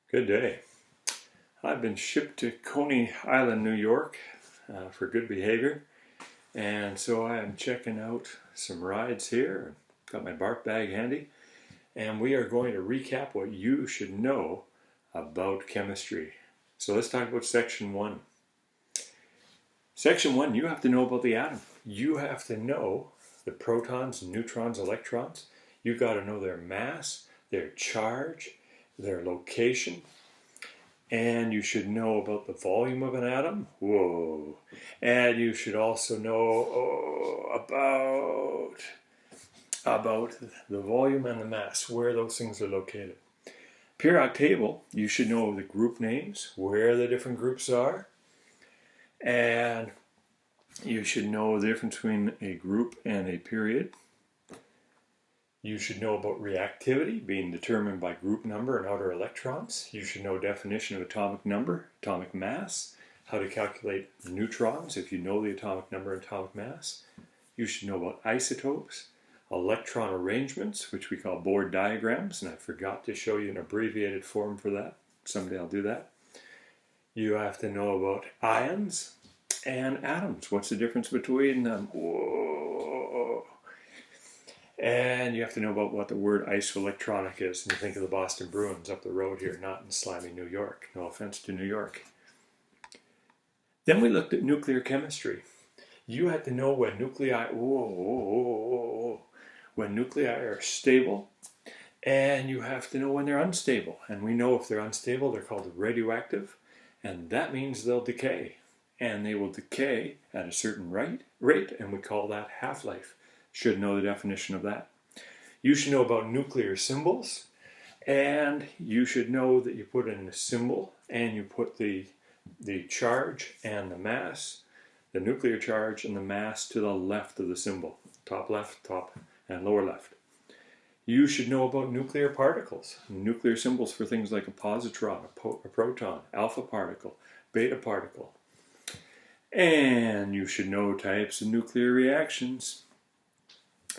Good day. I've been shipped to Coney Island, New York for good behavior, and so I am checking out some rides here. Got my bark bag handy, and we are going to recap what you should know about chemistry. So let's talk about Section 1. Section 1, you have to know about the atom. You have to know the protons, neutrons, electrons. You've got to know their mass, their charge, their location, and you should know about the volume of an atom. Whoa. And you should also know about the volume and the mass, where those things are located. Periodic table, you should know the group names, where the different groups are, and you should know the difference between a group and a period. You should know about reactivity being determined by group number and outer electrons. You should know definition of atomic number, atomic mass, how to calculate neutrons if you know the atomic number and atomic mass. You should know about isotopes, electron arrangements, which we call Bohr diagrams, and I forgot to show you an abbreviated form for that. Someday I'll do that. You have to know about ions and atoms. What's the difference between them? Whoa. And you have to know about what the word isoelectronic is. And you think of the Boston Bruins up the road here, not in slimy New York. No offense to New York. Then we looked at nuclear chemistry. You had to know when nuclei are stable, and you have to know when they're unstable. And we know if they're unstable, they're called radioactive, and that means they'll decay. And they will decay at a certain rate, and we call that half-life. Should know the definition of that. You should know about nuclear symbols, and you should know that you put in the symbol and you put the charge and the mass, the nuclear charge and the mass to the left of the symbol, top left, top and lower left. You should know about nuclear particles, nuclear symbols for things like a positron, a proton, alpha particle, beta particle. And you should know types of nuclear reactions.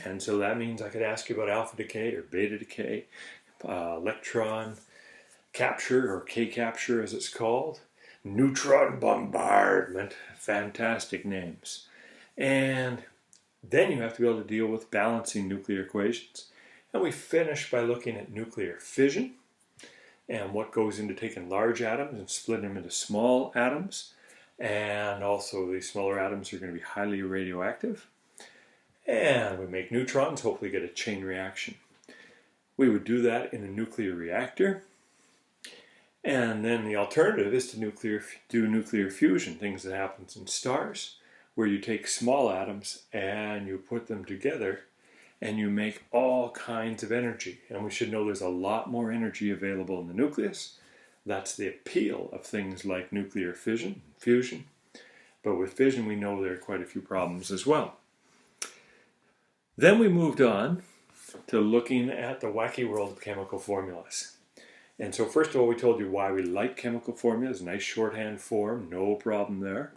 And so that means I could ask you about alpha decay or beta decay, electron capture or K capture as it's called, neutron bombardment, fantastic names. And then you have to be able to deal with balancing nuclear equations. And we finish by looking at nuclear fission and what goes into taking large atoms and splitting them into small atoms. And also these smaller atoms are going to be highly radioactive. And we make neutrons, hopefully get a chain reaction. We would do that in a nuclear reactor. And then the alternative is to do nuclear fusion, things that happens in stars, where you take small atoms and you put them together and you make all kinds of energy. And we should know there's a lot more energy available in the nucleus. That's the appeal of things like nuclear fission, fusion. But with fission, we know there are quite a few problems as well. Then we moved on to looking at the wacky world of chemical formulas. And so first of all, we told you why we like chemical formulas, nice shorthand form, no problem there.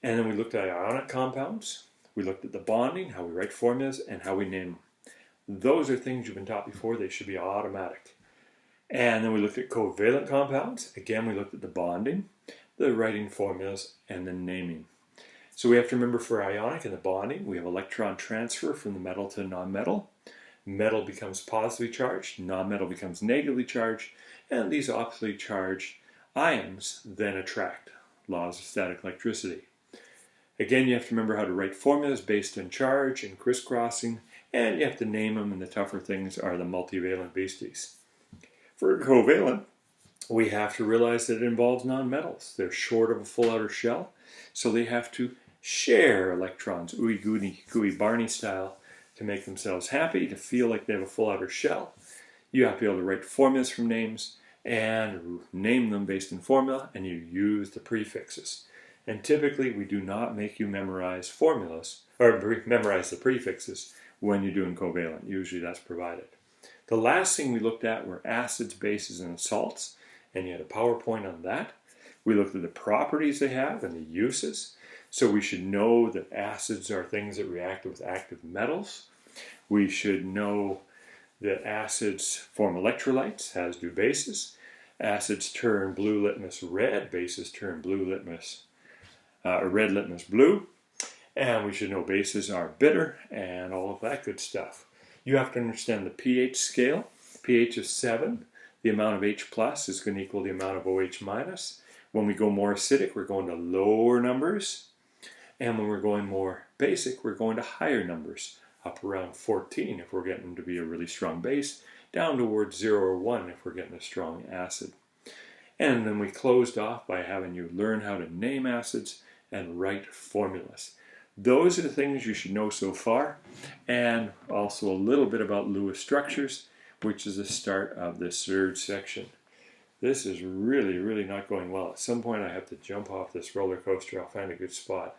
And then we looked at ionic compounds, we looked at the bonding, how we write formulas, and how we name them. Those are things you've been taught before, they should be automatic. And then we looked at covalent compounds, again we looked at the bonding, the writing formulas, and the naming. So we have to remember for ionic and the bonding, we have electron transfer from the metal to non-metal. Metal becomes positively charged, non-metal becomes negatively charged, and these oppositely charged ions then attract. Laws of static electricity. Again, you have to remember how to write formulas based on charge and crisscrossing, and you have to name them, and the tougher things are the multivalent beasties. For covalent, we have to realize that it involves non-metals. They're short of a full outer shell, so they have to share electrons, gooey Barney style, to make themselves happy, to feel like they have a full outer shell. You have to be able to write formulas from names and name them based on formula, and you use the prefixes. And typically we do not make you memorize formulas, or memorize the prefixes when you're doing covalent. Usually that's provided. The last thing we looked at were acids, bases, and salts, and you had a PowerPoint on that. We looked at the properties they have and the uses. So we should know that acids are things that react with active metals. We should know that acids form electrolytes, as do bases. Acids turn blue litmus red, bases turn red litmus blue. And we should know bases are bitter and all of that good stuff. You have to understand the pH scale. pH of 7, the amount of H plus is going to equal the amount of OH minus. When we go more acidic, we're going to lower numbers. And when we're going more basic, we're going to higher numbers, up around 14 if we're getting to be a really strong base, down towards 0 or 1 if we're getting a strong acid. And then we closed off by having you learn how to name acids and write formulas. Those are the things you should know so far, and also a little bit about Lewis structures, which is the start of this third section. This is really, really not going well. At some point I have to jump off this roller coaster. I'll find a good spot,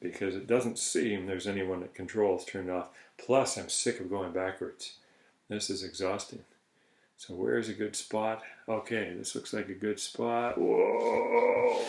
because it doesn't seem there's anyone that controls turned off. Plus, I'm sick of going backwards. This is exhausting. So where's a good spot? Okay, this looks like a good spot. Whoa!